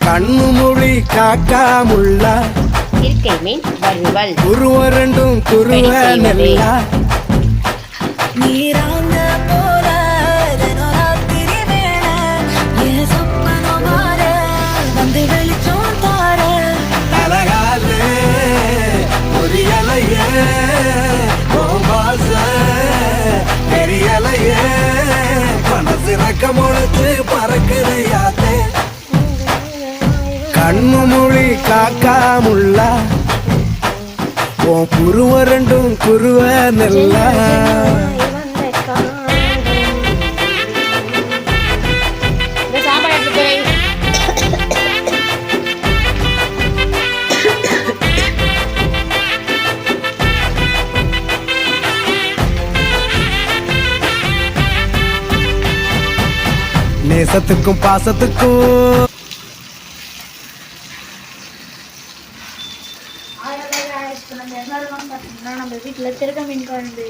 கண்ணு மொழி காக்காமுள்ளா இருக்கை மீன் வறுவல் குருவ ரெண்டும் குருவ நெல்லா நீராங்க போல தினராத்திரி வேளை என் சொப்பனம் மாற வந்து வெளிச்சம் தார அழகாலே பொரியலையே பாச தெரியலையே மனசு ரக்க முளைச்சு பறக்குதையாத்தே கண்ணு மொழி காக்காமுள்ளா உன் குருவ ரெண்டும் குருவ நெல்லா சாப்பாடு எடுத்து போய் நேசத்துக்கும் பாசத்துக்கும் எல்லாரும் பார்த்தீங்கன்னா நம்ம வீட்டில் திருக்க மீன் குழம்பு